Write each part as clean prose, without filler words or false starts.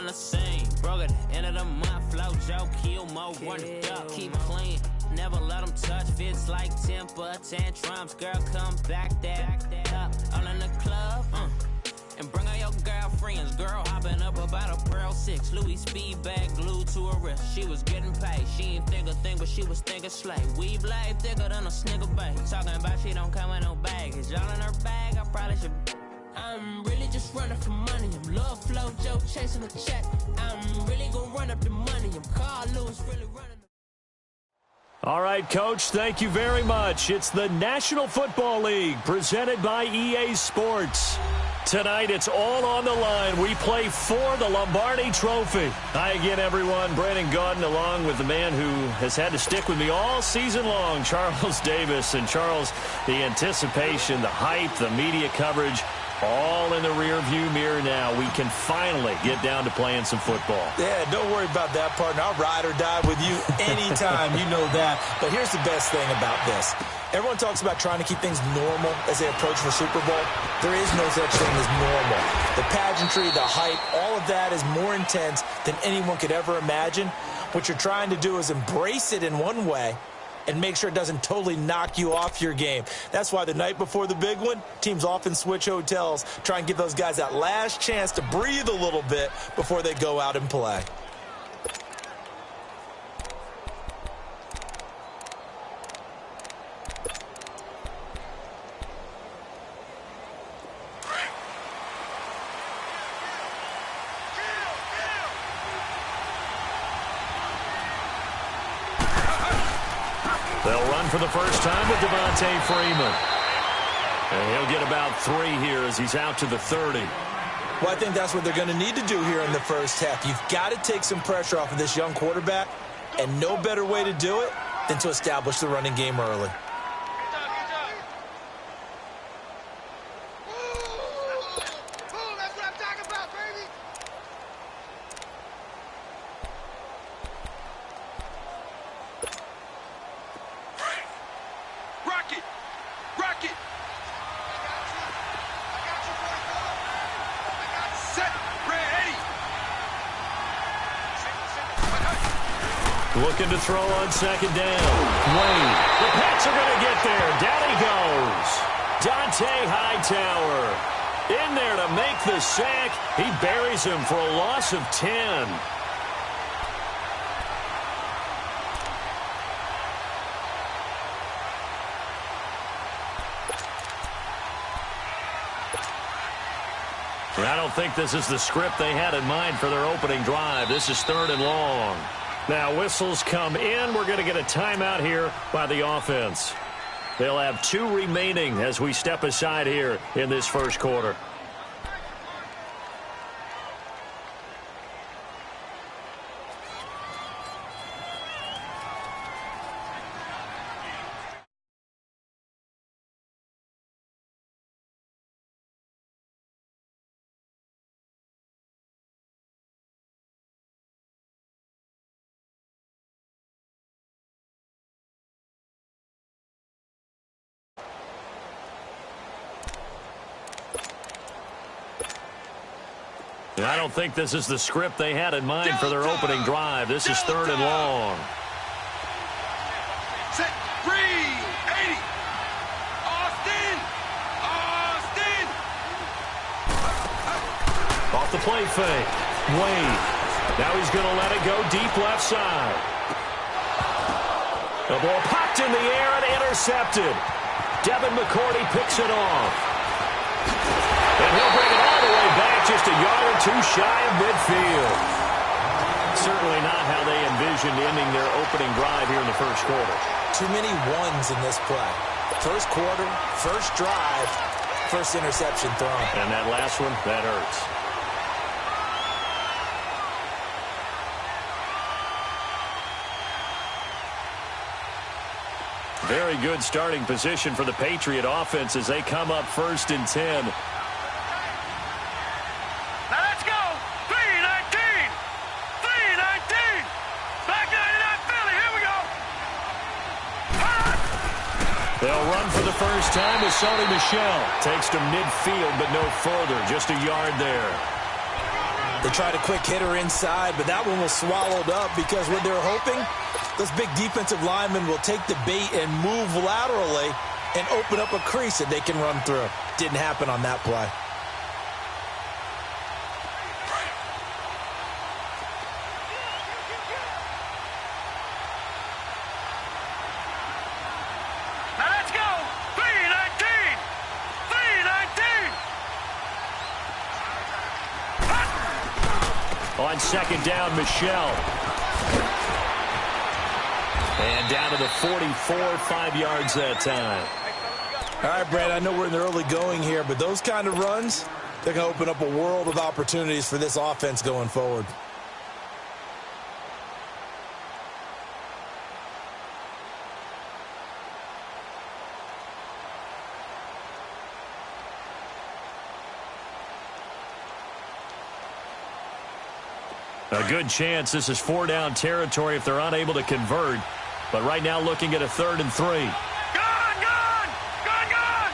on the scene. Broke at the end of the month, flow, Joe, kill, mo, run it up, keep clean. Never let them touch, fits like temper tantrums. Girl, come back that up, all in the club, and bring all your girlfriends. Girl hopping up about a Pearl 6. Louis speed bag glued to her wrist. She was getting paid. She ain't think a thing, but she was thinking slay. Weave blade thicker than a snigger bag. Talking about she don't come with no baggage. All in her bag, I probably should. I'm really just running for money. I'm love flow, Joe chasing a check. I'm really gonna run up the money. I'm Carl Lewis really running. All right, Coach, thank you very much. It's the National Football League presented by EA Sports. Tonight, it's all on the line. We play for the Lombardi Trophy. Hi again, everyone. Brandon Gaudin along with the man who has had to stick with me all season long, Charles Davis. And, Charles, the anticipation, the hype, the media coverage, all in the rearview mirror now. We can finally get down to playing some football. Yeah, don't worry about that, partner. I'll ride or die with you anytime. You know that. But here's the best thing about this. Everyone talks about trying to keep things normal as they approach the Super Bowl. There is no such thing as normal. The pageantry, the hype, all of that is more intense than anyone could ever imagine. What you're trying to do is embrace it in one way and make sure it doesn't totally knock you off your game. That's why the night before the big one, teams often switch hotels, try and give those guys that last chance to breathe a little bit before they go out and play. They'll run for the first time with Devontae Freeman. And he'll get about 3 here as he's out to the 30. Well, I think that's what they're going to need to do here in the first half. You've got to take some pressure off of this young quarterback, and no better way to do it than to establish the running game early. Looking to throw on second down. Wade. The Pats are going to get there. Down he goes. Dante Hightower in there to make the sack. He buries him for a loss of 10. I don't think this is the script they had in mind for their opening drive. This is 3rd and long. Now whistles come in. We're going to get a timeout here by the offense. They'll have 2 remaining as we step aside here in this first quarter. I don't think this is the script they had in mind for their opening drive. This is 3rd and long. Set, free, 80. Austin! Off the play fake. Wade. Now he's going to let it go deep left side. The ball popped in the air and intercepted. Devin McCourty picks it off. And he'll bring it all the way back, just a yard or 2 shy of midfield. Certainly not how they envisioned ending their opening drive here in the first quarter. Too many ones in this play. First quarter, first drive, first interception thrown. And that last one, that hurts. Very good starting position for the Patriot offense as they come up 1st and 10. They'll run for the first time with Sony Michel. Takes to midfield, but no further. Just a yard there. They tried a quick hitter inside, but that one was swallowed up because what they're hoping, those big defensive linemen will take the bait and move laterally and open up a crease that they can run through. Didn't happen on that play. Now let's go. 319. 319. On second down, Michelle. And down to the 44, 5 yards that time. All right, Brad, I know we're in the early going here, but those kind of runs, they're going to open up a world of opportunities for this offense going forward. A good chance this is 4-down territory if they're unable to convert. But right now looking at a 3rd and 3. Gone, gone, gone, gone.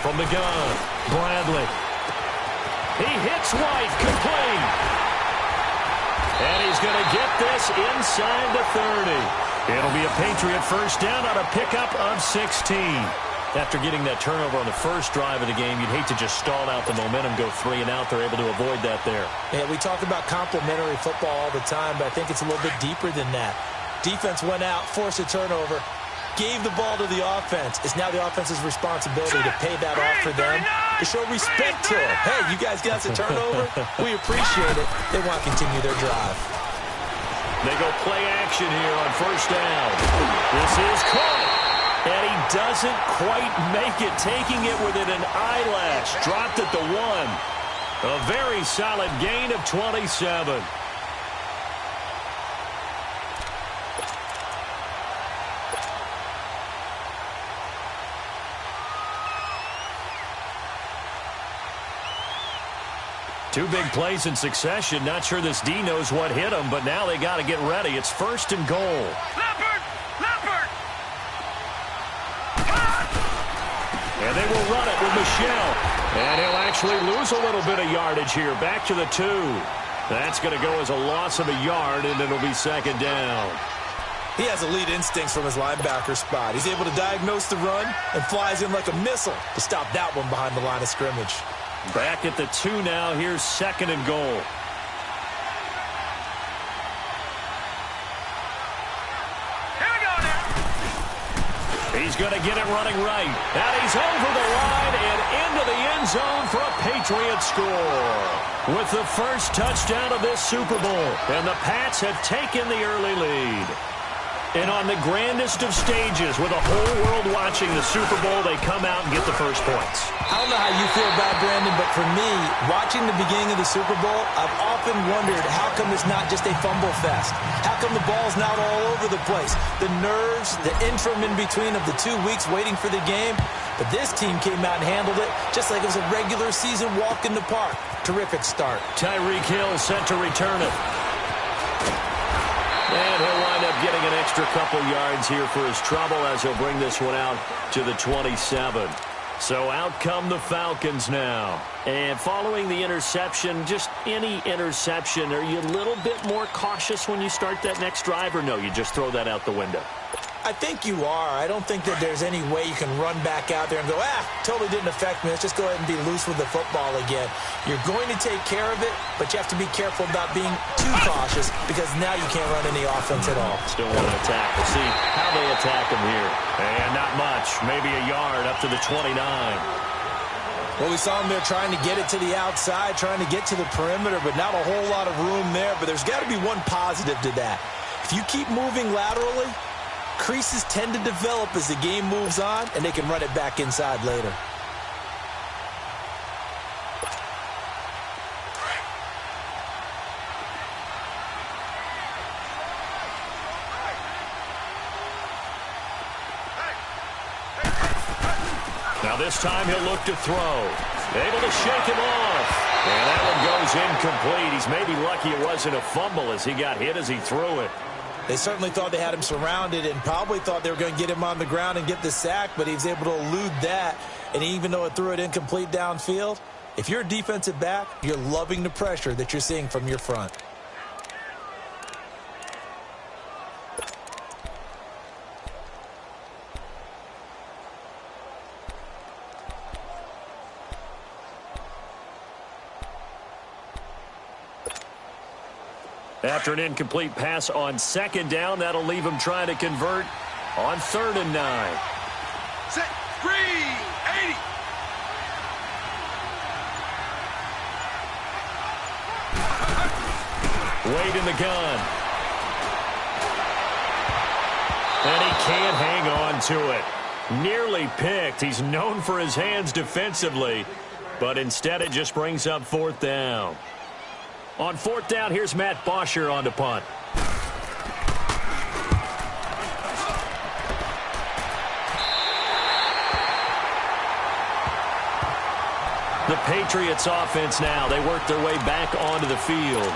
From the gun, Bradley. He hits White, complete. And he's going to get this inside the 30. It'll be a Patriot first down on a pickup of 16. After getting that turnover on the first drive of the game, you'd hate to just stall out the momentum, go 3 and out. They're able to avoid that there. Yeah, we talk about complementary football all the time, but I think it's a little bit deeper than that. Defense went out, forced a turnover, gave the ball to the offense. It's now the offense's responsibility to pay that off for them, to show respect to them. Hey, you guys got us a turnover? We appreciate it. They want to continue their drive. They go play action here on first down. This is caught. And he doesn't quite make it, taking it within an eyelash. Dropped at the 1. A very solid gain of 27. Two big plays in succession. Not sure this D knows what hit him, but now they got to get ready. It's 1st and goal. And they will run it with Michelle. And he'll actually lose a little bit of yardage here. Back to the 2. That's going to go as a loss of a yard, and it'll be 2nd down. He has elite instincts from his linebacker spot. He's able to diagnose the run and flies in like a missile to stop that one behind the line of scrimmage. Back at the 2 now. Here's 2nd and goal. He's going to get it running right. And he's over the line and into the end zone for a Patriot score. With the first touchdown of this Super Bowl. And the Pats have taken the early lead. And on the grandest of stages, with the whole world watching the Super Bowl, they come out and get the first points. I don't know how you feel about it, Brandon, but for me, watching the beginning of the Super Bowl, I've often wondered how come it's not just a fumble fest? How come the ball's not all over the place? The nerves, the interim in between of the 2 weeks waiting for the game. But this team came out and handled it just like it was a regular season walk in the park. Terrific start. Tyreek Hill set to return it. And he'll wind up getting an extra couple yards here for his trouble as he'll bring this one out to the 27. So out come the Falcons now. And following the interception, just any interception, are you a little bit more cautious when you start that next drive, or no, you just throw that out the window? I think you are. I don't think that there's any way you can run back out there and go, totally didn't affect me. Let's just go ahead and be loose with the football again. You're going to take care of it, but you have to be careful about being too cautious because now you can't run any offense at all. Still want to attack. We'll see how they attack him here. And not much. Maybe a yard up to the 29. Well, we saw him there trying to get it to the outside, trying to get to the perimeter, but not a whole lot of room there. But there's got to be one positive to that. If you keep moving laterally, creases tend to develop as the game moves on, and they can run it back inside later. Now this time he'll look to throw. Able to shake him off. And that one goes incomplete. He's maybe lucky it wasn't a fumble as he got hit as he threw it. They certainly thought they had him surrounded and probably thought they were going to get him on the ground and get the sack, but he was able to elude that. And even though it threw it incomplete downfield, if you're a defensive back, you're loving the pressure that you're seeing from your front. After an incomplete pass on second down, that'll leave him trying to convert on 3rd and 9. Set, green, 80. Wade in the gun. And he can't hang on to it. Nearly picked. He's known for his hands defensively, but instead it just brings up 4th down. On 4th down, here's Matt Bosher on the punt. The Patriots offense now. They work their way back onto the field.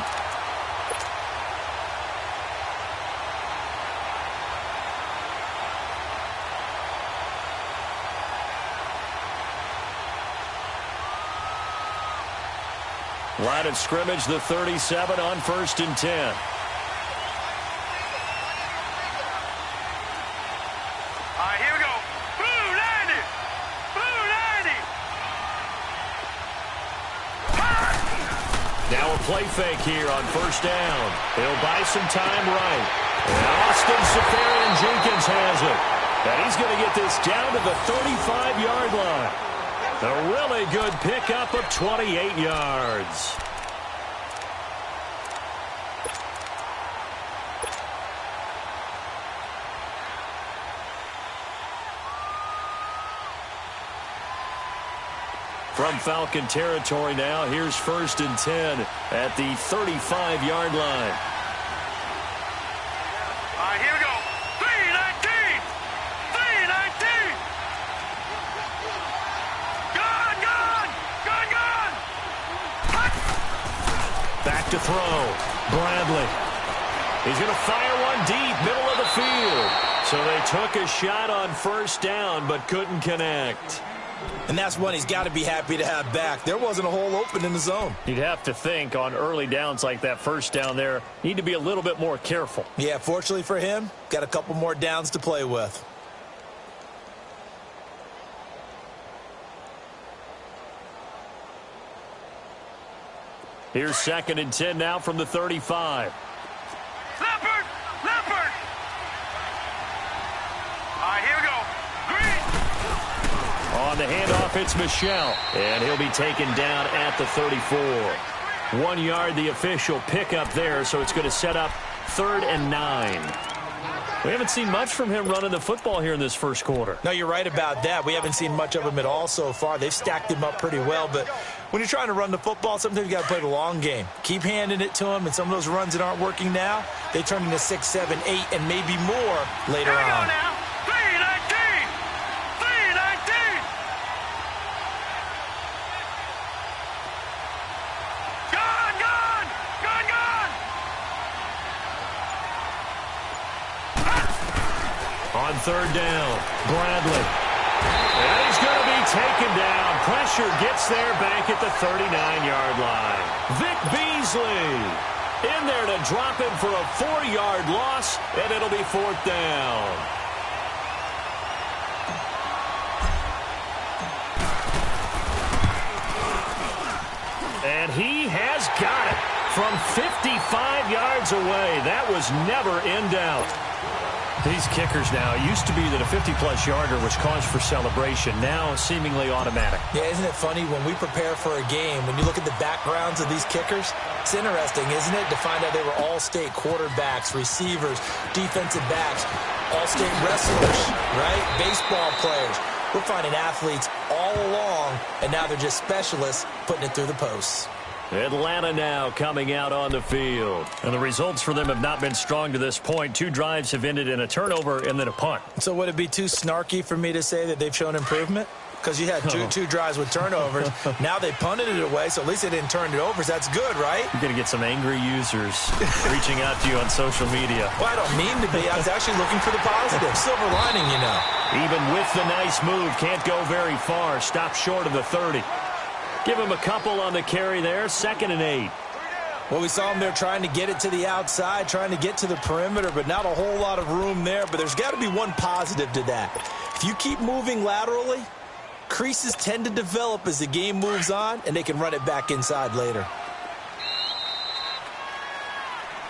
Line of scrimmage, the 37 on 1st and 10. All right, here we go. Blue 90. Blue 90. Now a play fake here on 1st down. He'll buy some time right. And Austin Seferian-Jenkins has it. And he's going to get this down to the 35-yard line. A really good pickup of 28 yards. From Falcon territory now, here's 1st and 10 at the 35-yard line. All right, here we go. 319. 319. Back to throw. Bradley. He's going to fire one deep, middle of the field. So they took a shot on 1st down, but couldn't connect. And that's one he's got to be happy to have back. There wasn't a hole open in the zone. You'd have to think on early downs like that 1st down there, need to be a little bit more careful. Yeah, fortunately for him, got a couple more downs to play with. Here's 2nd and 10 now from the 35. Leopard! Leopard! All right, here we go. Green! On the handoff, it's Michel. And he'll be taken down at the 34. 1 yard, the official pickup there, so it's going to set up 3rd and 9. We haven't seen much from him running the football here in this first quarter. No, you're right about that. We haven't seen much of him at all so far. They've stacked him up pretty well, but when you're trying to run the football, sometimes you got to play the long game. Keep handing it to him, and some of those runs that aren't working now, they turn into 6, 7, 8, and maybe more later Here we go on. now. 319. 319. Gone, gone. Gone, gone. On 3rd down, Bradley. And he's going to be taken down. Pressure gets there back at the 39-yard line. Vic Beasley in there to drop him for a 4-yard loss, and it'll be 4th down. And he has got it from 55 yards away. That was never in doubt. These kickers now, it used to be that a 50-plus yarder was cause for celebration. Now seemingly automatic. Yeah, isn't it funny when we prepare for a game, when you look at the backgrounds of these kickers, it's interesting, isn't it, to find out they were all-state quarterbacks, receivers, defensive backs, all-state wrestlers, right? Baseball players. We're finding athletes all along, and now they're just specialists putting it through the posts. Atlanta now coming out on the field. And the results for them have not been strong to this point. 2 drives have ended in a turnover and then a punt. So would it be too snarky for me to say that they've shown improvement? because you had two drives with turnovers. Now they punted it away, so at least they didn't turn it over. So that's good, right? You're going to get some angry users reaching out to you on social media. Well, I don't mean to be. I was actually looking for the positive. Silver lining, you know. Even with the nice move, can't go very far. Stop short of the 30. Give him a couple on the carry there. 2nd and 8. Well, we saw him there trying to get it to the outside, trying to get to the perimeter, but not a whole lot of room there. But there's got to be one positive to that. If you keep moving laterally, creases tend to develop as the game moves on, and they can run it back inside later.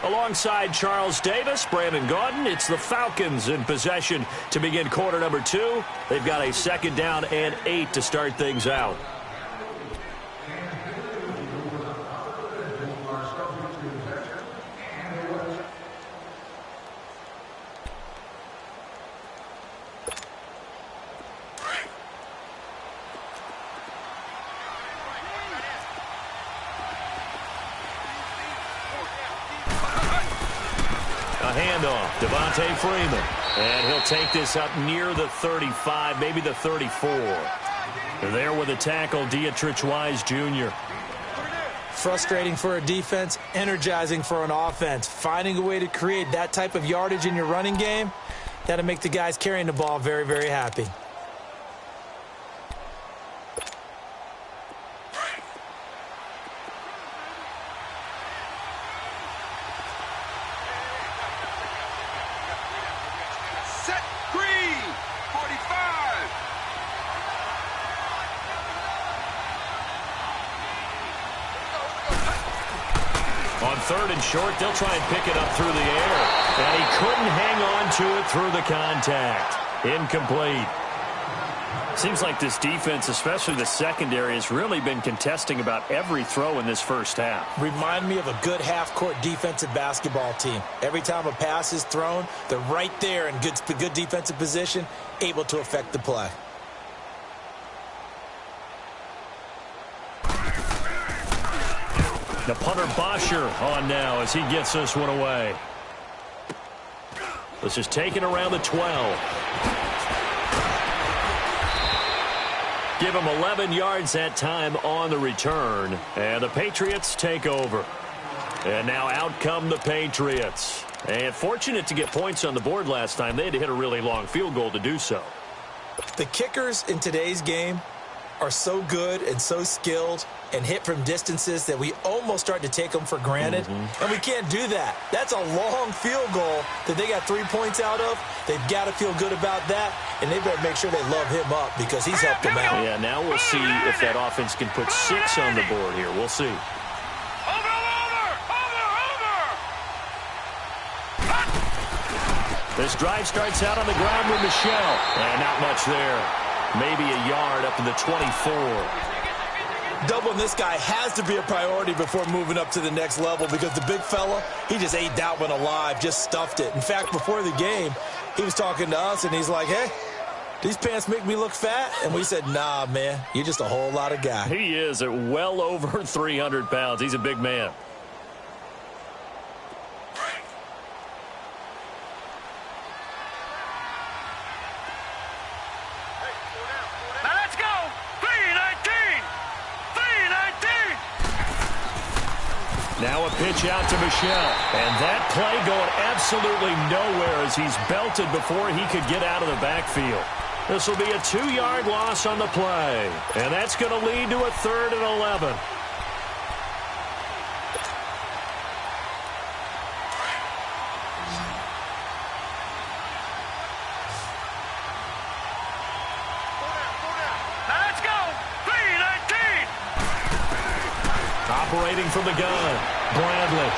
Alongside Charles Davis, Brandon Gaudin, it's the Falcons in possession to begin quarter number 2. They've got a 2nd down and 8 to start things out. Handoff, Devontae Freeman. And he'll take this up near the 35, maybe the 34. There with a tackle, Dietrich Wise Jr. Frustrating for a defense, energizing for an offense. Finding a way to create that type of yardage in your running game, that'll make the guys carrying the ball very, very happy. On 3rd and short, they'll try and pick it up through the air. And he couldn't hang on to it through the contact. Incomplete. Seems like this defense, especially the secondary, has really been contesting about every throw in this first half. Remind me of a good half-court defensive basketball team. Every time a pass is thrown, they're right there in good defensive position, able to affect the play. The punter Bosher on now as he gets this one away. This is taken around the 12. Give him 11 yards that time on the return. And the Patriots take over. And now out come the Patriots. And fortunate to get points on the board last time. They had to hit a really long field goal to do so. The kickers in today's game are so good and so skilled and hit from distances that we almost start to take them for granted. And we can't do that. That's a long field goal that they got 3 points out of. They've got to feel good about that, and they better make sure they love him up because he's helped them out. Yeah, now we'll see if that offense can put 6 on the board here. We'll see. This drive starts out on the ground with Michelle. And not much there. Maybe a yard up to the 24. Doubling this guy has to be a priority before moving up to the next level because the big fella, he just ate that one alive, just stuffed it. In fact, before the game, he was talking to us, and he's like, hey, these pants make me look fat? And we said, nah, man, you're just a whole lot of guy. He is at well over 300 pounds. He's a big man. Now a pitch out to Michelle. And that play going absolutely nowhere as he's belted before he could get out of the backfield. This will be a 2-yard loss on the play. And that's going to lead to a 3rd and 11. Operating from the gun, Bradley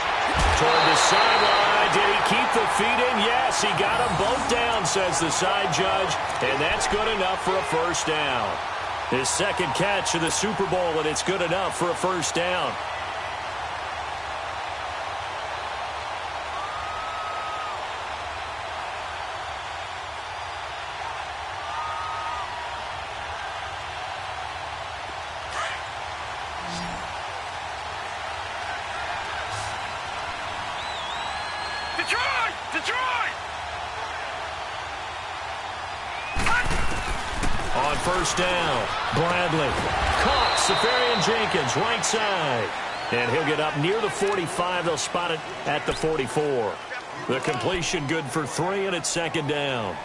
toward the sideline. Did he keep the feet in? Yes, he got them both down, says the side judge, and that's good enough for a first down. His 2nd catch of the Super Bowl, and it's good enough for a first down. On first down. Bradley. Caught. Safarian Jenkins, right side. And he'll get up near the 45. They'll spot it at the 44. The completion good for 3, and it's second down.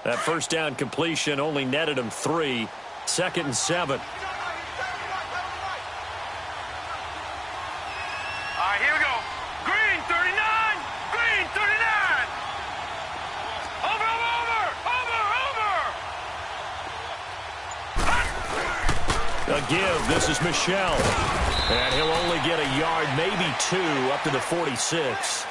That first down completion only netted him 3. Second and 7. All right, here we go. Green, 39. Green, 39. Over. A give. This is Michelle. And he'll only get a yard, maybe 2, up to the 46.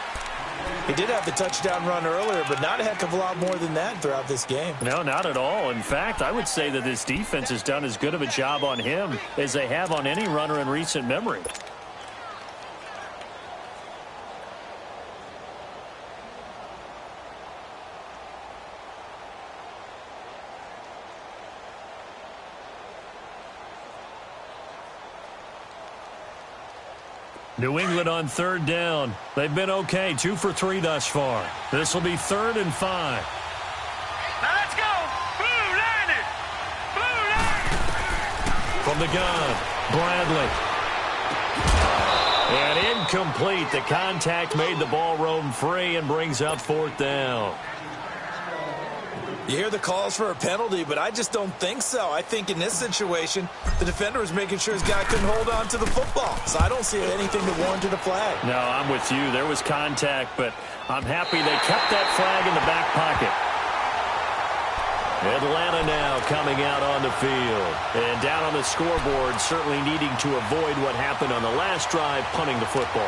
He did have the touchdown run earlier, but not a heck of a lot more than that throughout this game. No, not at all. In fact, I would say that this defense has done as good of a job on him as they have on any runner in recent memory. New England on third down. They've been okay, 2 for 3 thus far. This will be 3rd and 5. Now let's go. Blue line it. Blue line. From the gun, Bradley. And incomplete. The contact made the ball roam free and brings up 4th down. You hear the calls for a penalty, but I just don't think so. I think in this situation, the defender was making sure his guy couldn't hold on to the football. So I don't see anything that warranted a flag. No, I'm with you. There was contact, but I'm happy they kept that flag in the back pocket. Atlanta now coming out on the field. And down on the scoreboard, certainly needing to avoid what happened on the last drive, punting the football.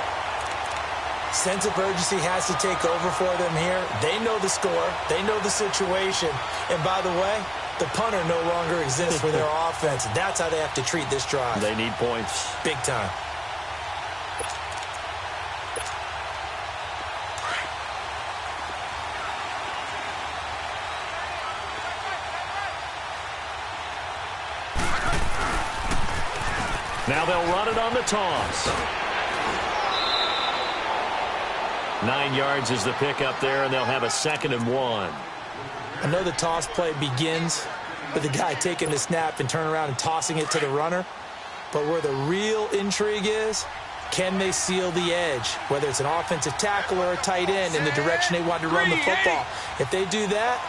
Sense of urgency has to take over for them here. They know the score. They know the situation. And by the way, the punter no longer exists for their offense. That's how they have to treat this drive. They need points. Big time. Now they'll run it on the toss. 9 yards is the pickup there, and they'll have a 2nd and 1. I know the toss play begins with the guy taking the snap and turning around and tossing it to the runner. But where the real intrigue is, can they seal the edge, whether it's an offensive tackle or a tight end in the direction they want to run the football. If they do that,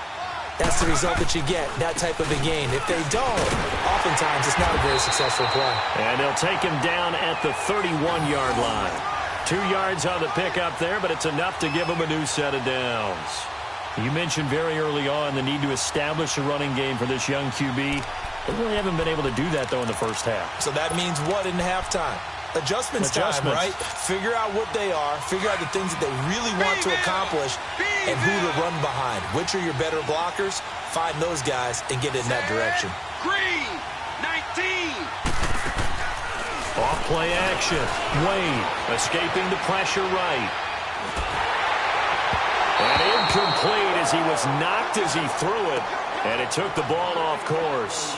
that's the result that you get, that type of a game. If they don't, oftentimes it's not a very successful play. And they'll take him down at the 31-yard line. 2 yards on the pickup there, but it's enough to give them a new set of downs. You mentioned very early on the need to establish a running game for this young QB. They really haven't been able to do that, though, in the first half. So that means what in halftime? Adjustments time, right? Figure out what they are, figure out the things that they really want to accomplish, and who to run behind. Which are your better blockers? Find those guys and get in that direction. Green, 19. Off play action. Wade escaping the pressure right. And incomplete as he was knocked as he threw it. And it took the ball off course.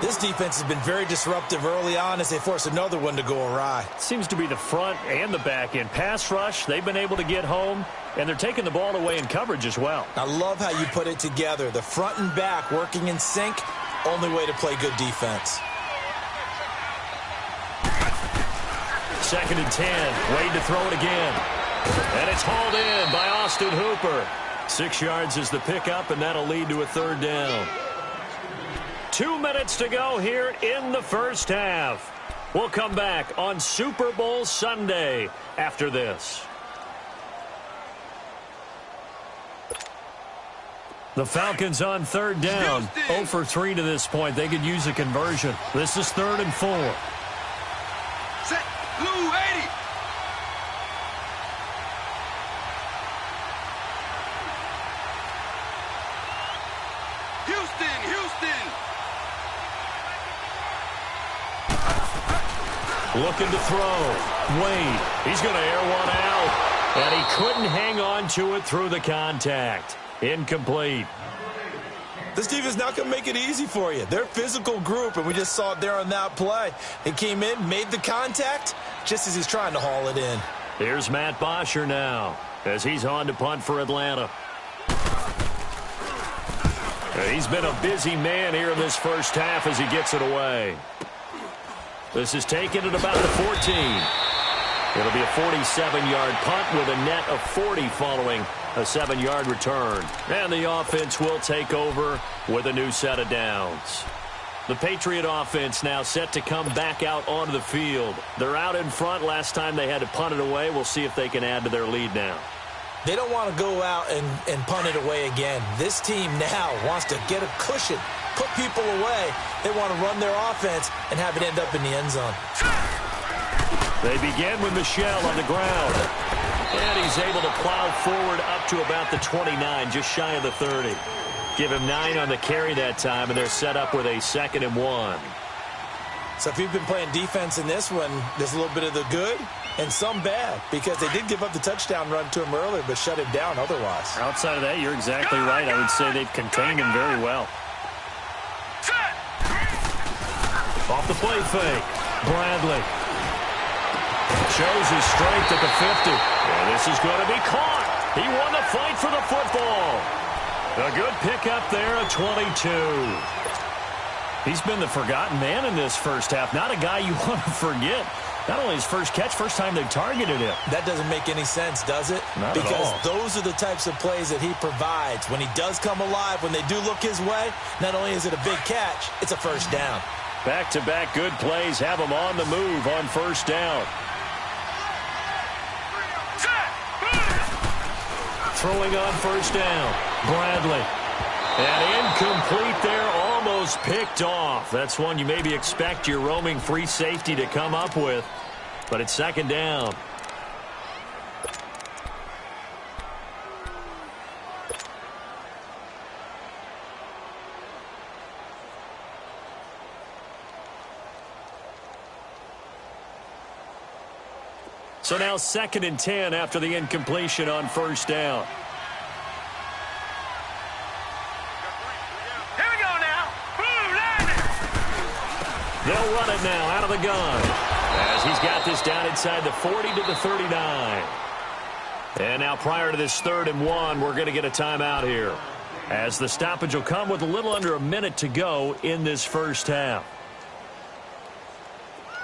This defense has been very disruptive early on as they force another one to go awry. Seems to be the front and the back end. Pass rush, they've been able to get home, and they're taking the ball away in coverage as well. I love how you put it together. The front and back working in sync, only way to play good defense. 2nd and 10. Wade to throw it again. And it's hauled in by Austin Hooper. 6 yards is the pickup, and that'll lead to a 3rd down. 2 minutes to go here in the first half. We'll come back on Super Bowl Sunday after this. The Falcons on 3rd down. 0 for 3 to this point. They could use a conversion. This is 3rd and 4. Set. Blue 80. Looking to throw. Wade. He's going to air one out. And he couldn't hang on to it through the contact. Incomplete. This defense is not going to make it easy for you. They're a physical group, and we just saw it there on that play. He came in, made the contact, just as he's trying to haul it in. Here's Matt Bosher now, as he's on to punt for Atlanta. He's been a busy man here in this first half as he gets it away. This is taken at about the 14. It'll be a 47-yard punt with a net of 40 following a 7-yard return. And the offense will take over with a new set of downs. The Patriot offense now set to come back out onto the field. They're out in front. Last time they had to punt it away. We'll see if they can add to their lead now. They don't want to go out and punt it away again. This team now wants to get a cushion, put people away. They want to run their offense and have it end up in the end zone. They begin with Michel on the ground. And he's able to plow forward up to about the 29, just shy of the 30. Give him 9 on the carry that time, and they're set up with a 2nd and 1. So if you've been playing defense in this one, there's a little bit of the good and some bad, because they did give up the touchdown run to him earlier, but shut him down otherwise. Outside of that, you're exactly right. I would say they've contained him very well. Off the play fake, Bradley. Shows his strength at the 50. And this is going to be caught. He won the fight for the football. A good pickup there at 22. He's been the forgotten man in this first half. Not a guy you want to forget. Not only his first catch, first time they've targeted him. That doesn't make any sense, does it? Not because at all. Those are the types of plays that he provides. When he does come alive, when they do look his way, not only is it a big catch, it's a first down. Back-to-back good plays have him on the move on first down. Throwing on first down, Bradley. And incomplete there, almost picked off. That's one you maybe expect your roaming free safety to come up with, but it's 2nd down. So now 2nd and 10 after the incompletion on first down. Here we go now. Boom, landing. They'll run it now out of the gun as he's got this down inside the 40 to the 39. And now prior to this 3rd and 1, we're going to get a timeout here, as the stoppage will come with a little under a minute to go in this first half.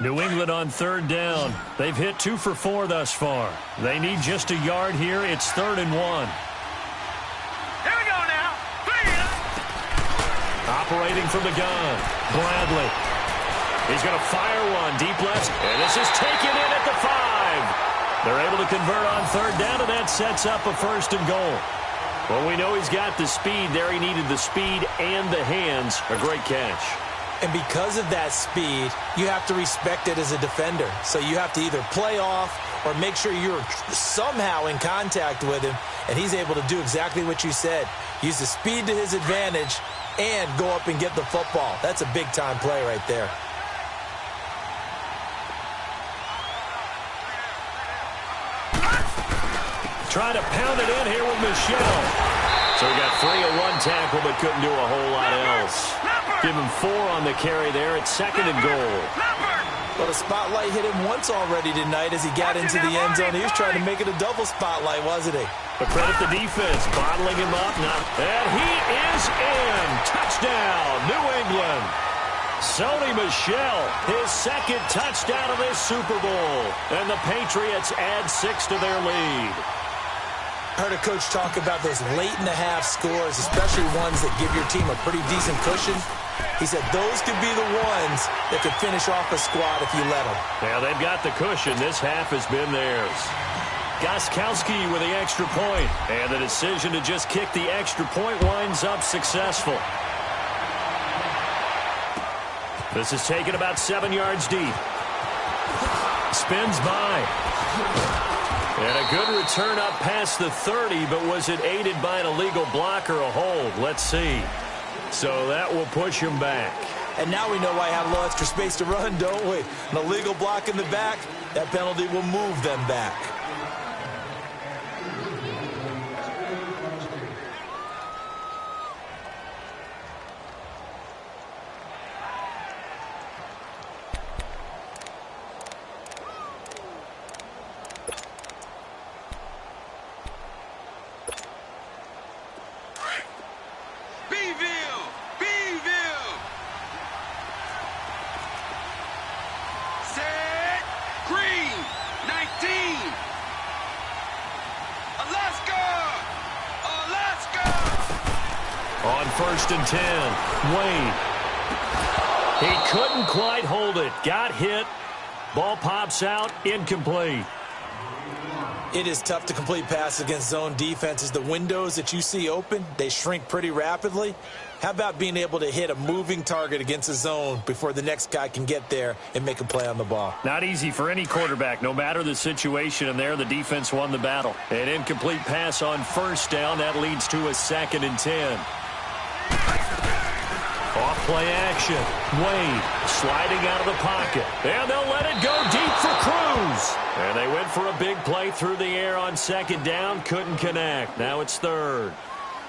New England on 3rd down. They've hit 2 for 4 thus far. They need just a yard here. It's 3rd and 1. Here we go now. Operating from the gun, Bradley. He's going to fire one deep left, and this is taken in at the 5. They're able to convert on 3rd down, and that sets up a 1st and goal. Well, we know he's got the speed there. He needed the speed and the hands. A great catch. And because of that speed, you have to respect it as a defender. So you have to either play off or make sure you're somehow in contact with him. And he's able to do exactly what you said. Use the speed to his advantage and go up and get the football. That's a big-time play right there. Trying to pound it in here with Michel. So he got 3 on 1 tackle, but couldn't do a whole lot else. Give him 4 on the carry there at 2nd and goal. Well, the spotlight hit him once already tonight as he got into the end zone. He was trying to make it a double spotlight, wasn't he? But credit the defense, bottling him up. And he is in. Touchdown, New England. Sony Michel, his 2nd touchdown of this Super Bowl. And the Patriots add 6 to their lead. I heard a coach talk about those late-in-the-half scores, especially ones that give your team a pretty decent cushion. He said those could be the ones that could finish off a squad if you let them. Yeah, they've got the cushion. This half has been theirs. Gostkowski with the extra point. And the decision to just kick the extra point winds up successful. This is taken about 7 yards deep. Spins by. And a good return up past the 30, but was it aided by an illegal block or a hold? Let's see. So that will push him back. And now we know why I have a little extra space to run, don't we? An illegal block in the back, that penalty will move them back. On 1st and 10, Wade. He couldn't quite hold it. Got hit. Ball pops out. Incomplete. It is tough to complete passes against zone defenses. The windows that you see open, they shrink pretty rapidly. How about being able to hit a moving target against a zone before the next guy can get there and make a play on the ball? Not easy for any quarterback, no matter the situation. And there, the defense won the battle. An incomplete pass on 1st down. That leads to a 2nd and 10. Off play action. Wade sliding out of the pocket. And they'll let it go deep for Cruz. And they went for a big play through the air on 2nd down. Couldn't connect. Now it's 3rd.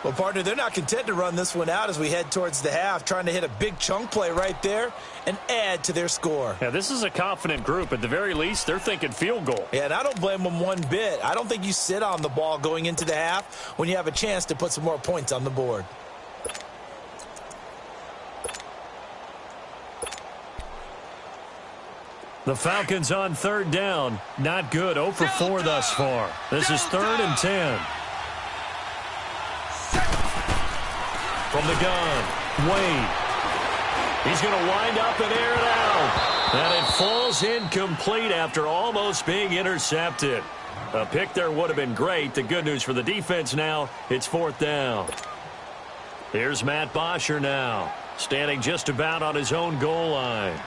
Well, partner, they're not content to run this one out as we head towards the half, trying to hit a big chunk play right there and add to their score. Yeah, this is a confident group. At the very least, they're thinking field goal. Yeah, and I don't blame them one bit. I don't think you sit on the ball going into the half when you have a chance to put some more points on the board. The Falcons on 3rd down. Not good. 0 for 4 thus far. This is 3rd and 10. From the gun, Wade. He's going to wind up and air it out. And it falls incomplete after almost being intercepted. A pick there would have been great. The good news for the defense now, it's 4th down. Here's Matt Bosher now, standing just about on his own goal line.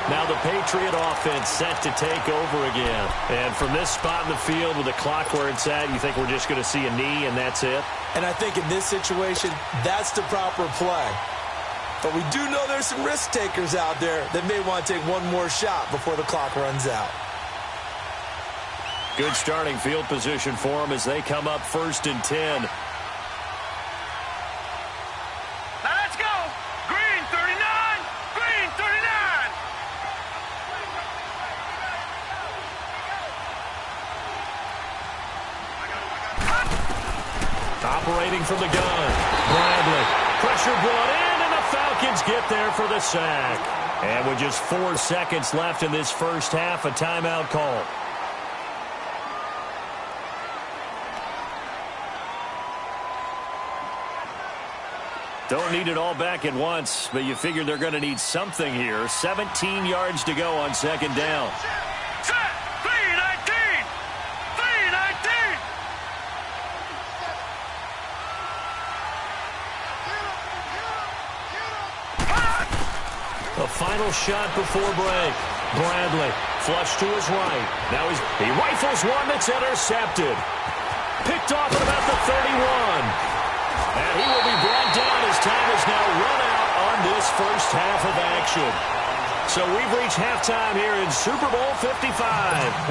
Now the Patriot offense set to take over again. And from this spot in the field with the clock where it's at, you think we're just going to see a knee and that's it? And I think in this situation, that's the proper play. But we do know there's some risk takers out there that may want to take one more shot before the clock runs out. Good starting field position for them as they come up 1st and 10. Operating from the gun, Bradley. Pressure brought in, and the Falcons get there for the sack. And with just 4 seconds left in this first half, a timeout call. Don't need it all back at once, but you figure they're going to need something here. 17 yards to go on 2nd down. The final shot before break. Bradley, flush to his right. Now he rifles one that's intercepted. Picked off at about the 31. And he will be brought down as time is now run out on this first half of action. So we've reached halftime here in Super Bowl 55.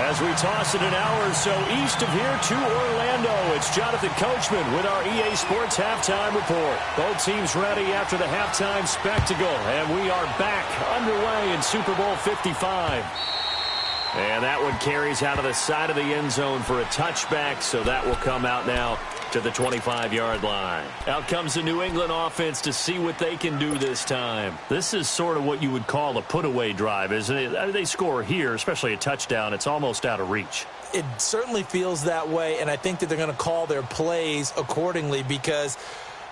As we toss it an hour or so east of here to Orlando, it's Jonathan Coachman with our EA Sports Halftime Report. Both teams ready after the halftime spectacle, and we are back underway in Super Bowl 55. And that one carries out of the side of the end zone for a touchback, so that will come out now to the 25-yard line. Out comes the New England offense to see what they can do this time. This is sort of what you would call a put-away drive, isn't it? They score here, especially a touchdown. It's almost out of reach. It certainly feels that way, and I think that they're going to call their plays accordingly because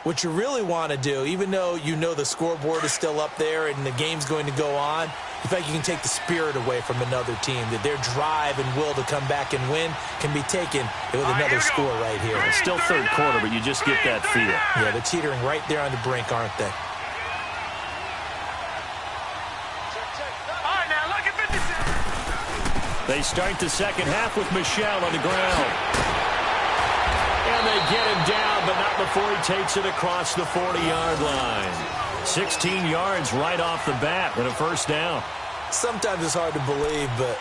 what you really want to do, even though you know the scoreboard is still up there and the game's going to go on, you feel like you can take the spirit away from another team, that their drive and will to come back and win can be taken with another score right here. It's still third quarter, but you just get that feel. Yeah, they're teetering right there on the brink, aren't they? All right, now look at 56. They start the second half with Michel on the ground. And they get him down, but not before he takes it across the 40-yard line. 16 yards right off the bat and a first down. Sometimes it's hard to believe, but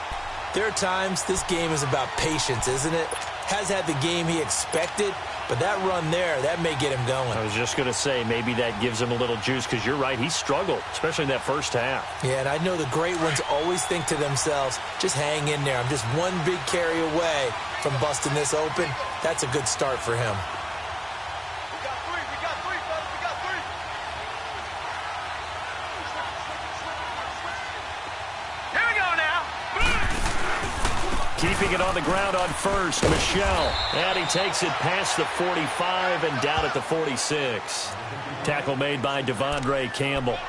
there are times this game is about patience, isn't it? Has had the game he expected, but that run there, that may get him going. I was just going to say, maybe that gives him a little juice, because you're right, he struggled, especially in that first half. Yeah, and I know the great ones always think to themselves, just hang in there. I'm just one big carry away from busting this open. That's a good start for him. Keeping it on the ground on first, Michel. And he takes it past the 45 and down at the 46. Tackle made by Devondre Campbell.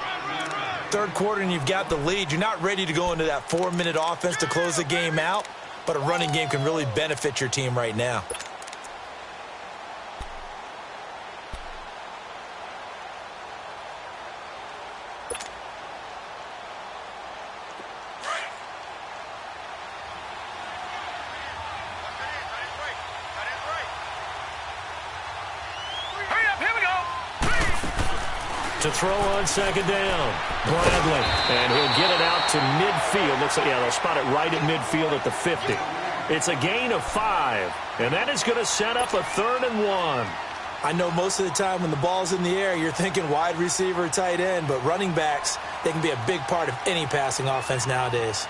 Third quarter and you've got the lead. You're not ready to go into that 4-minute offense to close the game out, but a running game can really benefit your team right now. To throw on second down, Bradley, and he'll get it out to midfield. Looks like, yeah, they'll spot it right at midfield at the 50. It's a gain of 5, and that is going to set up a 3rd and 1. I know most of the time when the ball's in the air, you're thinking wide receiver, tight end, but running backs, they can be a big part of any passing offense nowadays.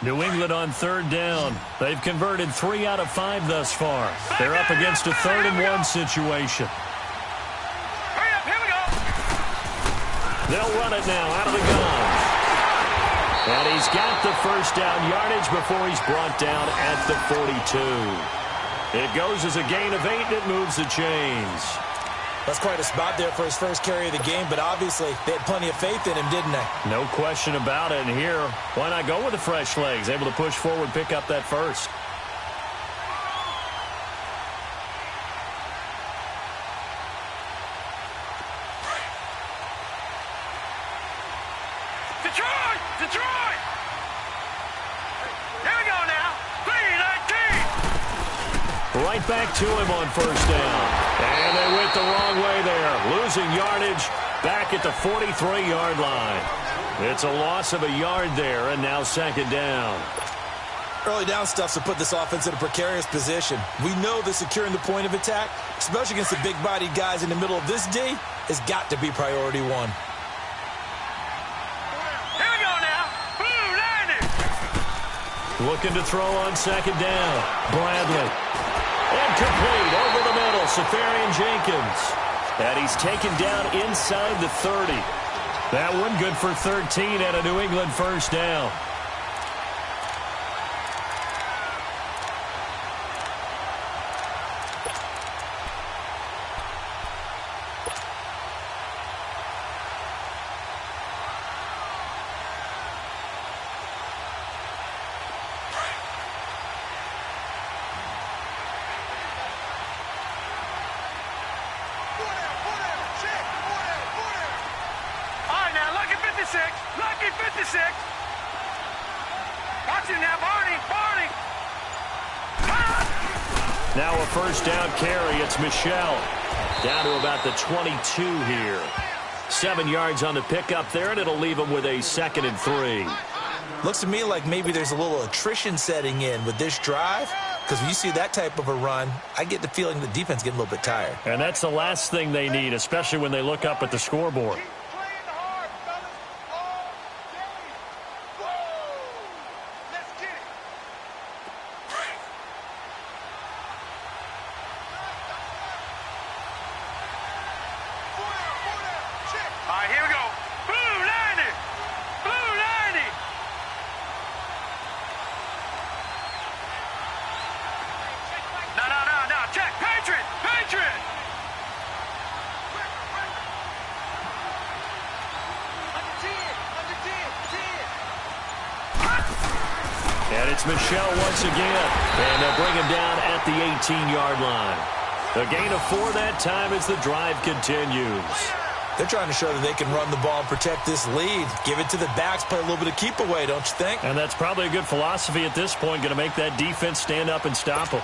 New England on 3rd down. They've converted 3 out of 5 thus far. They're up against a 3rd and 1 situation. They'll run it now out of the gun. And he's got the first down yardage before he's brought down at the 42. It goes as a gain of 8, and it moves the chains. That's quite a spot there for his first carry of the game, but obviously they had plenty of faith in him, didn't they? No question about it. And here, why not go with the fresh legs? Able to push forward, pick up that first. Detroit! Detroit! Here we go now. 3-19. Right back to him on first down. And they went the wrong way there. Losing yardage back at the 43-yard line. It's a loss of a yard there, and now second down. Early down stuff's to put this offense in a precarious position. We know that securing the point of attack, especially against the big-bodied guys in the middle of this D, has got to be priority 1. Here we go now. Blue, landing. Looking to throw on second down. Bradley. And complete over the middle, Safarian Jenkins. And he's taken down inside the 30. That one good for 13 and a New England first down. Lucky 56. Watch it now, Barney. Barney. Now a first down carry. It's Michel. Down to about the 22 here. 7 yards on the pickup there, and it'll leave him with a 2nd and 3. Looks to me like maybe there's a little attrition setting in with this drive, because when you see that type of a run, I get the feeling the defense getting a little bit tired. And that's the last thing they need, especially when they look up at the scoreboard. And it's Michel once again. And they'll bring him down at the 18-yard line. A gain of 4 that time as the drive continues. They're trying to show that they can run the ball and protect this lead. Give it to the backs, play a little bit of keep away, don't you think? And that's probably a good philosophy at this point, going to make that defense stand up and stop them.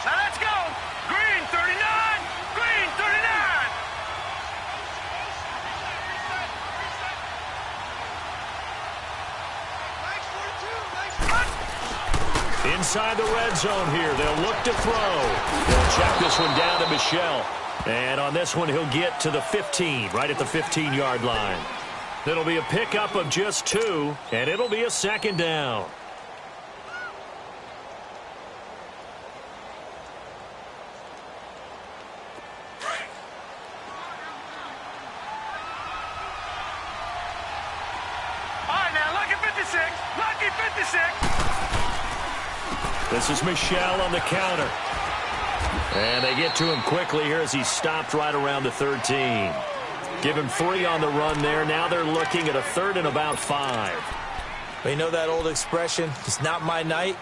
Now let's go. Green 39. Green 39. Inside the red zone here. They'll look to throw. They'll check this one down to Michel. And on this one, he'll get to the 15, right at the 15-yard line. It'll be a pickup of just 2, and it'll be a second down. All right, now, lucky 56. Lucky 56. This is Michel on the counter. And they get to him quickly here as he stopped right around the 13. Give him 3 on the run there. Now they're looking at a 3rd and about 5. You know that old expression, it's not my night?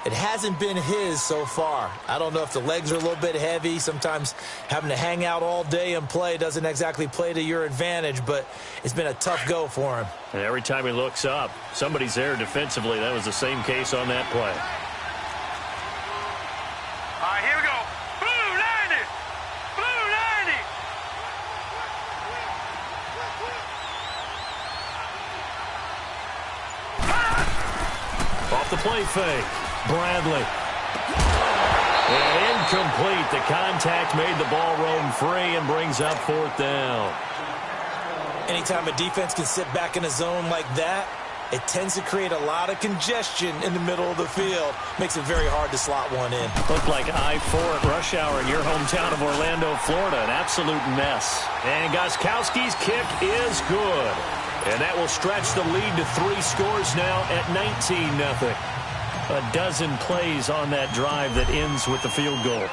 It hasn't been his so far. I don't know if the legs are a little bit heavy. Sometimes having to hang out all day and play doesn't exactly play to your advantage, but it's been a tough go for him. And every time he looks up, somebody's there defensively. That was the same case on that play. All right, here we go. Blue 90. Blue 90. Off the play fake. Bradley. And incomplete. The contact made the ball roam free and brings up 4th down. Anytime a defense can sit back in a zone like that, it tends to create a lot of congestion in the middle of the field. Makes it very hard to slot one in. Looked like I-4 at rush hour in your hometown of Orlando, Florida. An absolute mess. And Gostkowski's kick is good. And that will stretch the lead to 3 scores now at 19-0. A dozen plays on that drive that ends with the field goal.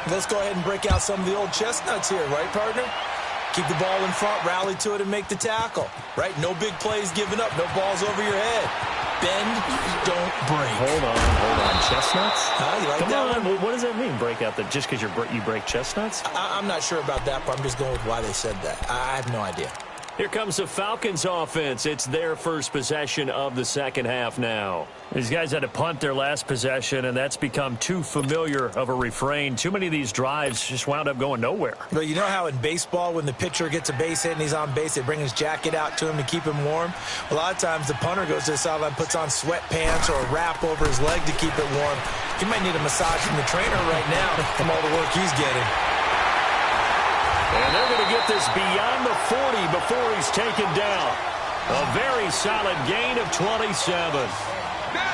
Let's go ahead and break out some of the old chestnuts here, right, partner? Keep the ball in front, rally to it, and make the tackle, right? No big plays given up, no balls over your head. Bend, don't break. Hold on. Chestnuts? You like Come that on, one? what does that mean, break out? Just because you break chestnuts? I'm not sure about that, but I'm just going with why they said that. I have no idea. Here comes the Falcons offense. It's their first possession of the second half now. These guys had to punt their last possession, and that's become too familiar of a refrain. Too many of these drives just wound up going nowhere. But you know how in baseball, when the pitcher gets a base hit and he's on base, they bring his jacket out to him to keep him warm? A lot of times the punter goes to the sideline, puts on sweatpants or a wrap over his leg to keep it warm. He might need a massage from the trainer right now from all the work he's getting. And they're going to get this beyond the 40 before he's taken down. A very solid gain of 27.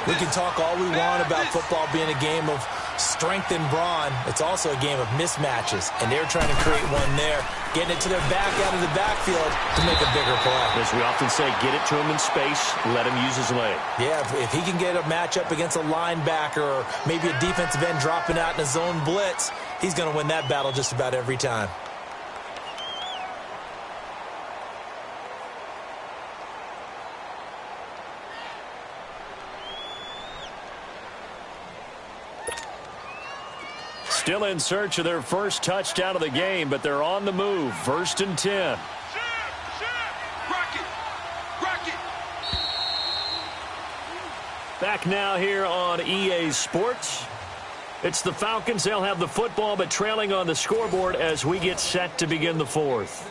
We can talk all we want about football being a game of strength and brawn. It's also a game of mismatches, and they're trying to create one there, getting it to their back out of the backfield to make a bigger play. As we often say, get it to him in space, let him use his leg. Yeah, if he can get a matchup against a linebacker or maybe a defensive end dropping out in a zone blitz, he's going to win that battle just about every time. Still in search of their first touchdown of the game, but they're on the move. 1st and 10. Back now here on EA Sports. It's the Falcons. They'll have the football, but trailing on the scoreboard as we get set to begin the 4th.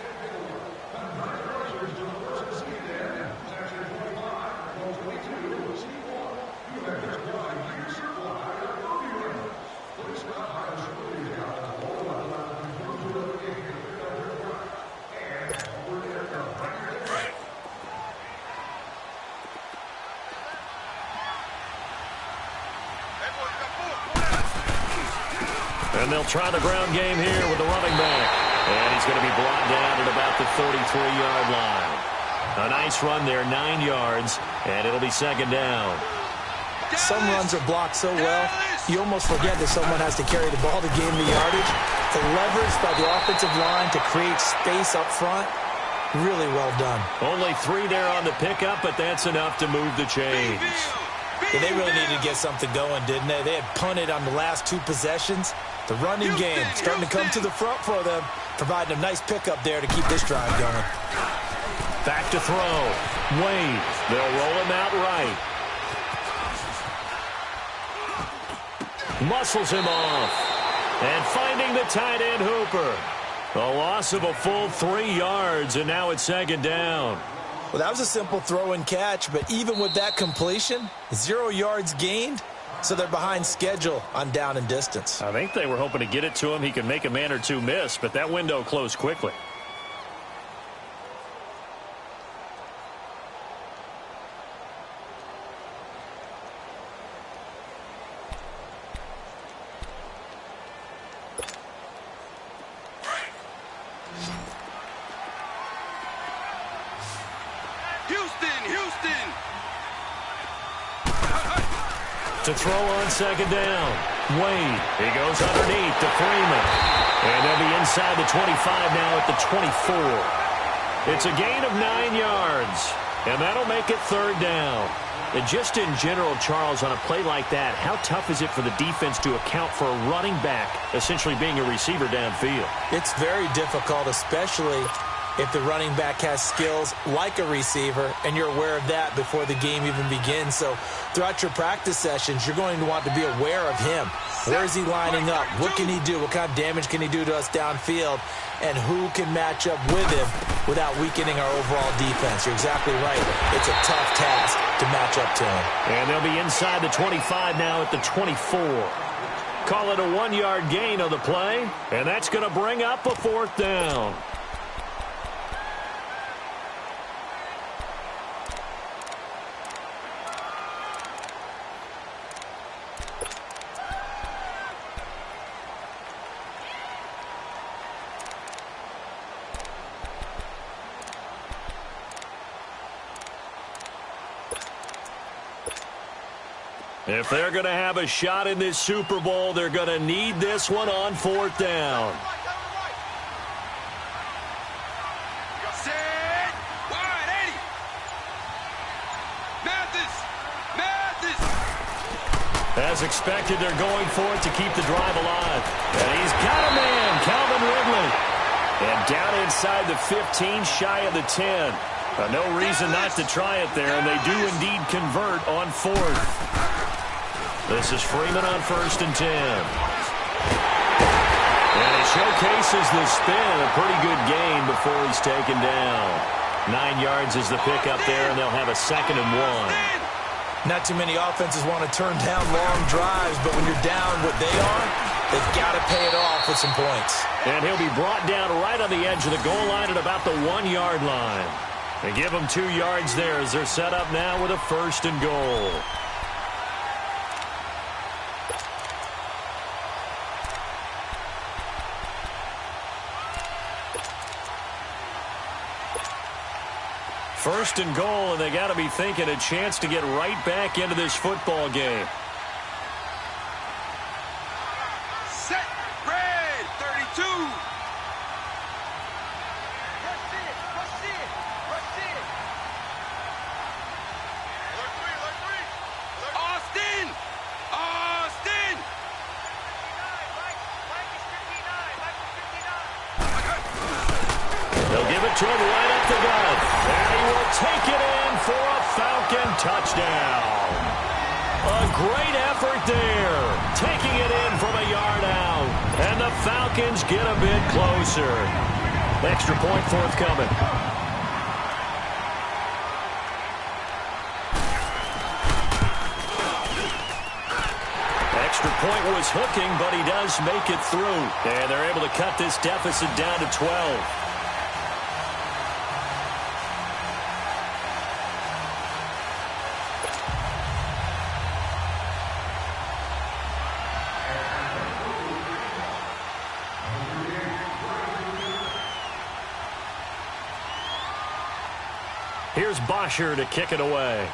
And they'll try the ground game here with the running back. And he's going to be brought down at about the 33-yard line. A nice run there, 9 yards, and it'll be second down. Some runs are blocked so well, you almost forget that someone has to carry the ball to gain the yardage. The leverage by the offensive line to create space up front, Really well done. Only 3 there on the pickup, but that's enough to move the chains. Yeah, they really needed to get something going, didn't they? They had punted on the last 2 possessions. The running game starting to come to the front for them, providing a nice pickup there to keep this drive going. Back to throw. Wade. They'll roll him out right. Muscles him off. And finding the tight end Hooper. A loss of a full 3 yards, and now it's second down. Well, that was a simple throw and catch, but even with that completion, 0 yards gained, so they're behind schedule on down and distance. I think they were hoping to get it to him. He could make a man or two miss, but that window closed quickly. To throw on second down. Wade. He goes underneath to Freeman. And they'll be inside the 25 now at the 24. It's a gain of 9 yards. And that'll make it third down. And just in general, Charles, on a play like that, how tough is it for the defense to account for a running back essentially being a receiver downfield? It's very difficult, especially if the running back has skills like a receiver, and you're aware of that before the game even begins. So throughout your practice sessions, you're going to want to be aware of him. Where is he lining up? What can he do? What kind of damage can he do to us downfield? And who can match up with him without weakening our overall defense? You're exactly right. It's a tough task to match up to him. And they'll be inside the 25 now at the 24. Call it a 1-yard gain on the play, and that's going to bring up a fourth down. If they're going to have a shot in this Super Bowl, they're going to need this one on fourth down. Set. Wide 80. Mathis. As expected, they're going for it to keep the drive alive. And he's got a man, Calvin Ridley. And down inside the 15, shy of the 10. No reason not to try it there, and they do indeed convert on fourth. This is Freeman on 1st and 10. And he showcases the spin. A pretty good gain before he's taken down. 9 yards is the pickup there, and they'll have a 2nd and 1. Not too many offenses want to turn down long drives, but when you're down what they are, they've got to pay it off with some points. And he'll be brought down right on the edge of the goal line at about the 1-yard line. They give him 2 yards there as they're set up now with a 1st and goal. First and goal, and they got to be thinking a chance to get right back into this football game. Set. Red. 32. Austin. They'll give it to him right up the gut. And he will take it in for a Falcon touchdown. A great effort there. Taking it in from a yard out. And the Falcons get a bit closer. Extra point forthcoming. Extra point was hooking, but he does make it through. And they're able to cut this deficit down to 12. Here's Bosher to kick it away.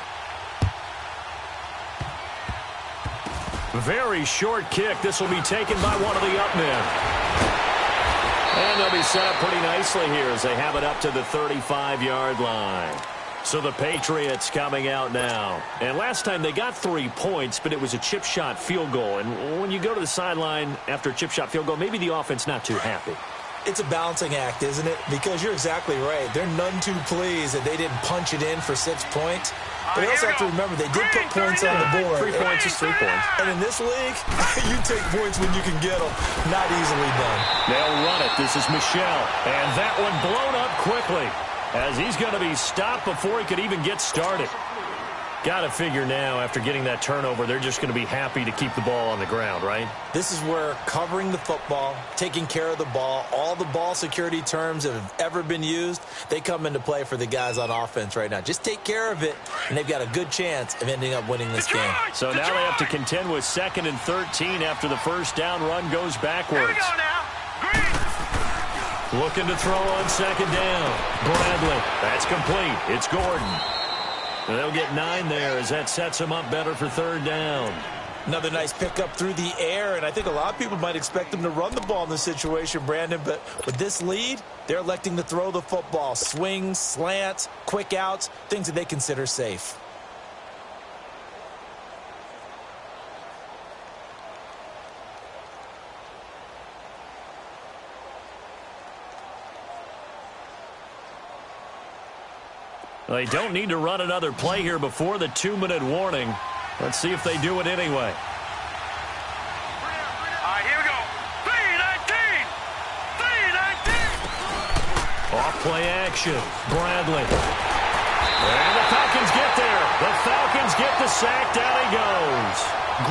Very short kick. This will be taken by one of the up men. And they'll be set up pretty nicely here as they have it up to the 35-yard line. So the Patriots coming out now. And last time they got 3 points, but it was a chip shot field goal. And when you go to the sideline after a chip shot field goal, maybe the offense not too happy. It's a balancing act, isn't it? Because you're exactly right. They're none too pleased that they didn't punch it in for 6 points. But they also have to remember they did put points on the board. 3 points is 3 points. And in this league, you take points when you can get them. Not easily done. They'll run it. This is Michelle. And that one blown up quickly as he's going to be stopped before he could even get started. Got to figure now, after getting that turnover, they're just going to be happy to keep the ball on the ground, right? This is where covering the football, taking care of the ball, all the ball security terms that have ever been used, they come into play for the guys on offense right now. Just take care of it, and they've got a good chance of ending up winning this game. So now they have to contend with 2nd and 13 after the first down run goes backwards. Here we go now. Green. Looking to throw on 2nd down. Bradley. That's complete. It's Gordon. And they'll get 9 there as that sets them up better for 3rd down. Another nice pickup through the air, and I think a lot of people might expect them to run the ball in this situation, Brandon, but with this lead, they're electing to throw the football. Swings, slants, quick outs, things that they consider safe. They don't need to run another play here before the 2-minute warning. Let's see if they do it anyway. All right, here we go. 3-19. 3-19. Off play action. Bradley. And the Falcons get there. The Falcons get the sack. Down he goes.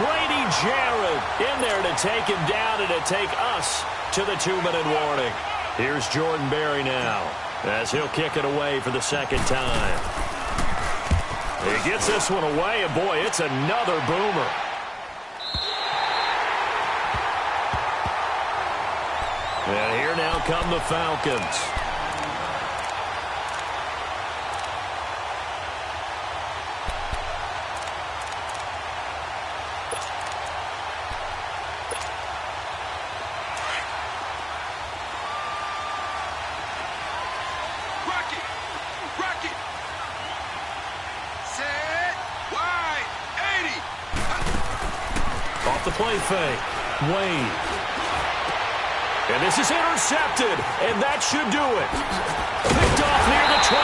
Grady Jarrett in there to take him down and to take us to the 2-minute warning. Here's Jordan Berry now, as he'll kick it away for the 2nd time. He gets this one away, and boy, it's another boomer. And here now come the Falcons. The play fake. Wade. And this is intercepted, and that should do it. Picked off near the 26.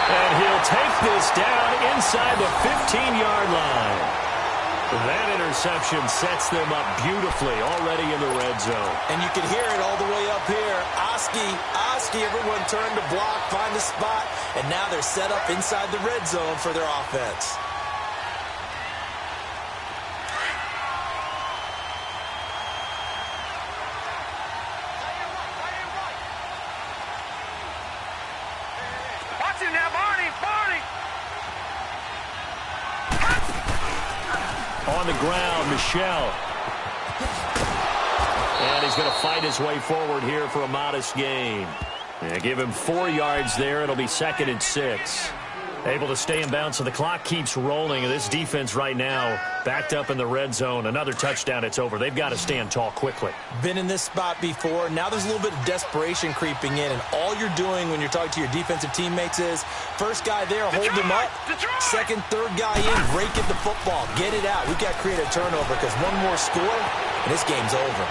And he'll take this down inside the 15-yard line. That interception sets them up beautifully already in the red zone. And you can hear it all the way up here. Oski, everyone turned to block, find the spot, and now they're set up inside the red zone for their offense. On the ground, Michelle. And he's going to fight his way forward here for a modest gain. Yeah, give him 4 yards there. It'll be 2nd and 6. Able to stay in bounds, so the clock keeps rolling. And this defense right now backed up in the red zone. Another touchdown, it's over. They've got to stand tall quickly. Been in this spot before. Now there's a little bit of desperation creeping in. And all you're doing when you're talking to your defensive teammates is, first guy there, hold him up. Second, third guy in, rake at the football. Get it out. We've got to create a turnover because one more score, and this game's over.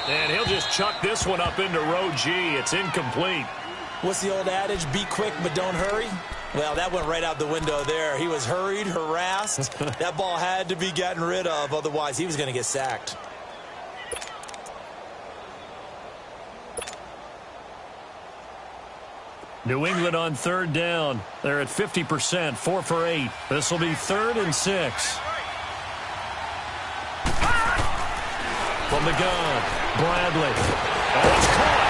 And he'll just chuck this one up into row G. It's incomplete. What's the old adage? Be quick, but don't hurry. Well, that went right out the window there. He was hurried, harassed. That ball had to be gotten rid of. Otherwise, he was going to get sacked. New England on 3rd down. They're at 50%, 4 for 8. This will be 3rd and 6. From the gun, Bradley. And it's caught.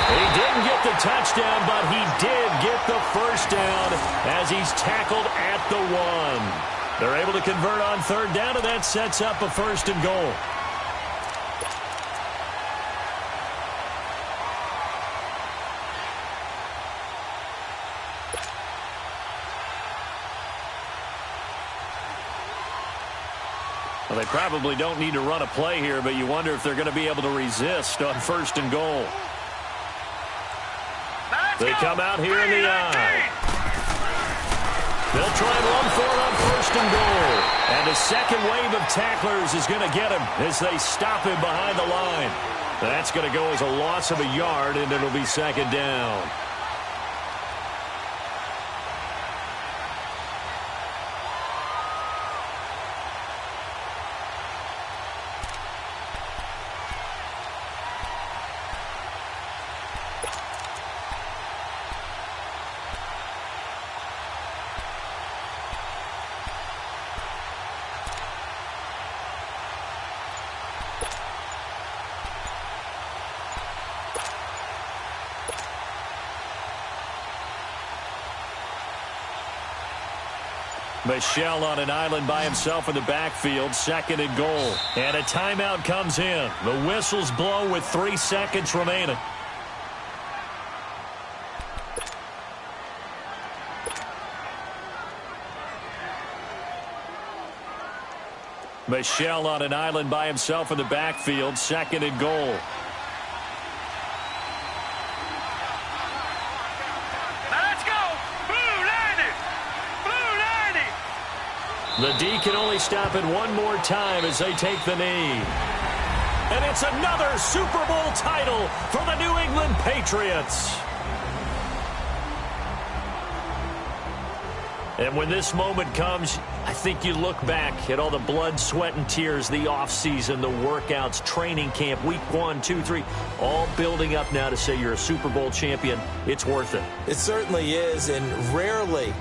He didn't get the touchdown, but he did get the first down as he's tackled at the 1. They're able to convert on 3rd down, and that sets up a 1st and goal. Well, they probably don't need to run a play here, but you wonder if they're going to be able to resist on 1st and goal. They come out here in the I. They'll try and run for it on 1st and goal. And the second wave of tacklers is going to get him as they stop him behind the line. That's going to go as a loss of a yard, and it'll be 2nd down. Michelle on an island by himself in the backfield, 2nd and goal. And a timeout comes in. The whistles blow with 3 seconds remaining. Michelle on an island by himself in the backfield, 2nd and goal. The D can only stop it one more time as they take the knee. And it's another Super Bowl title for the New England Patriots. And when this moment comes, I think you look back at all the blood, sweat, and tears, the offseason, the workouts, training camp, week 1, 2, 3, all building up now to say you're a Super Bowl champion. It's worth it. It certainly is, and rarely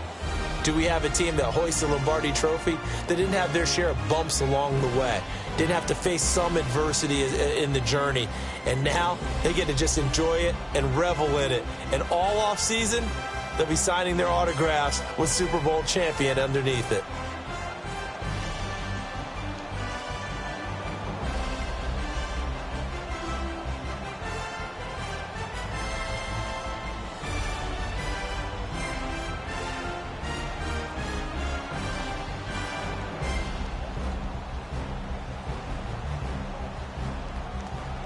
do we have a team that hoists the Lombardi Trophy that didn't have their share of bumps along the way, didn't have to face some adversity in the journey, and now they get to just enjoy it and revel in it. And all offseason, they'll be signing their autographs with Super Bowl champion underneath it.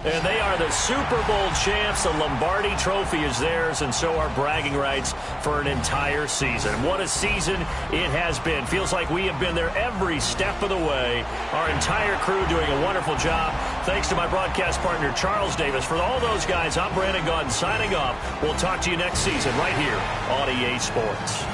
And they are the Super Bowl champs. The Lombardi Trophy is theirs, and so are bragging rights for an entire season. What a season it has been. Feels like we have been there every step of the way. Our entire crew doing a wonderful job. Thanks to my broadcast partner, Charles Davis. For all those guys, I'm Brandon Gaudin signing off. We'll talk to you next season right here on EA Sports.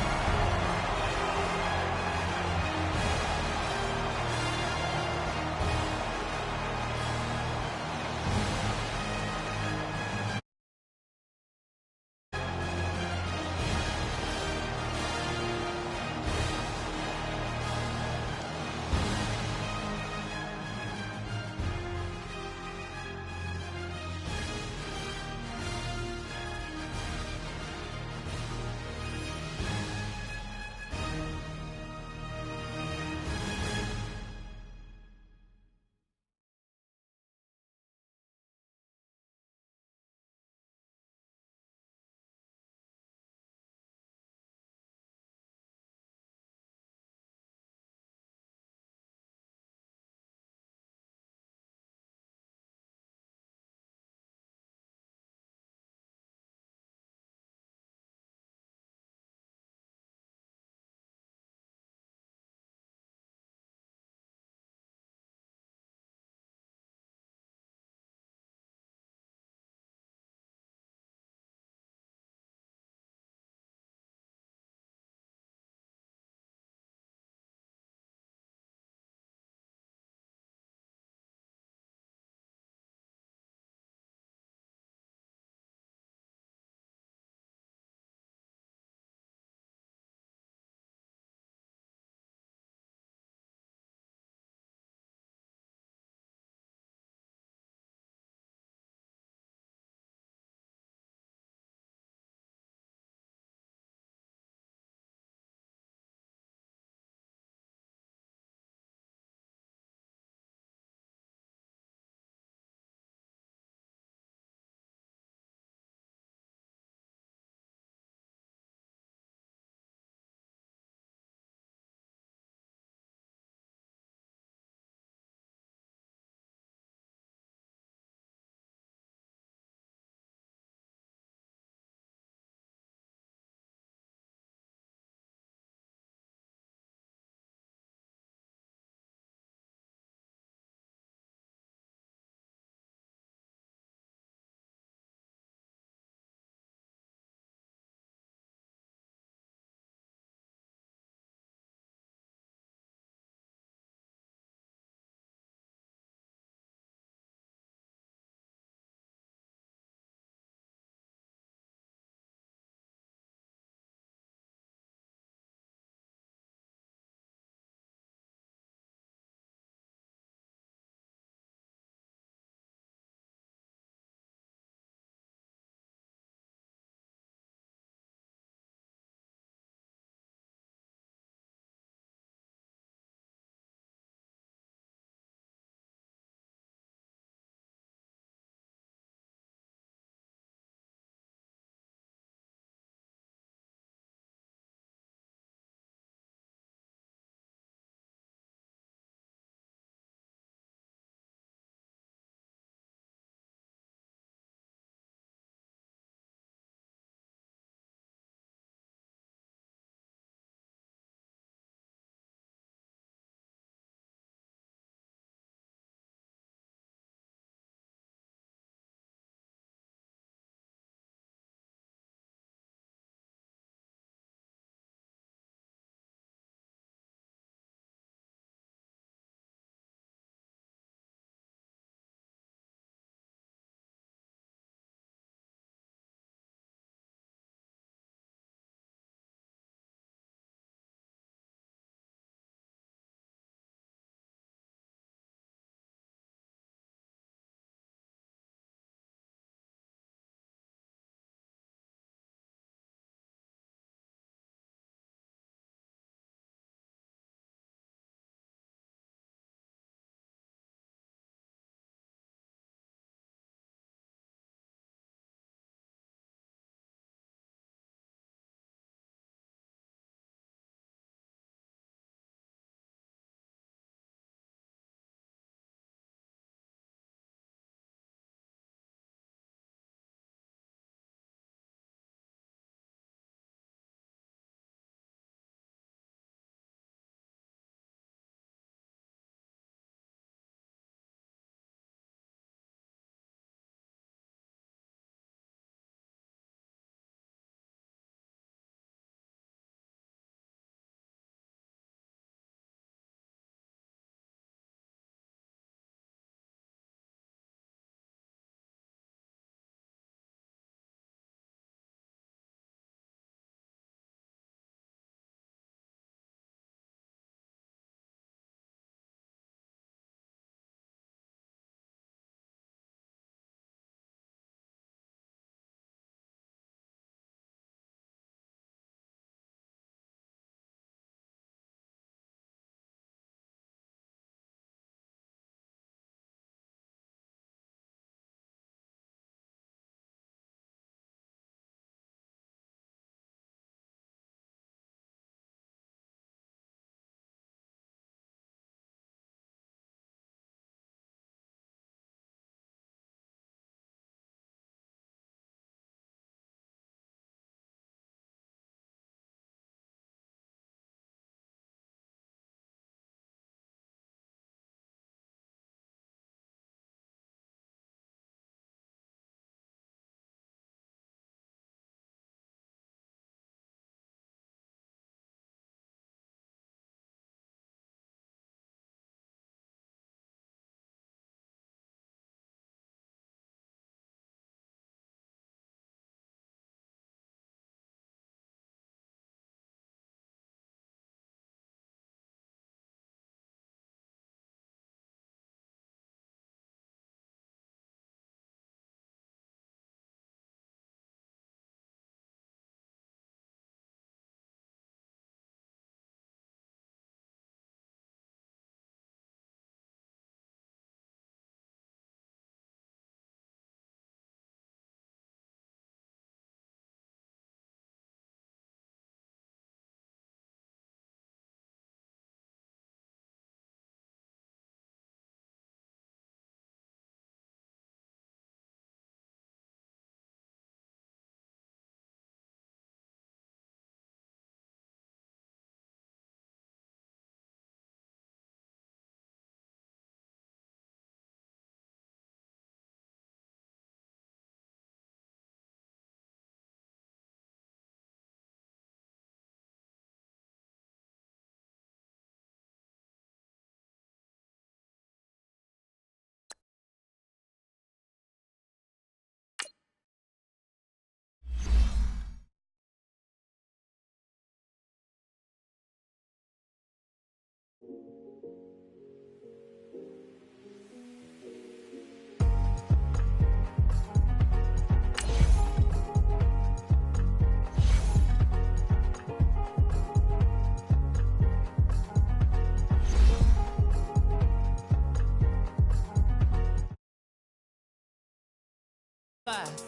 5.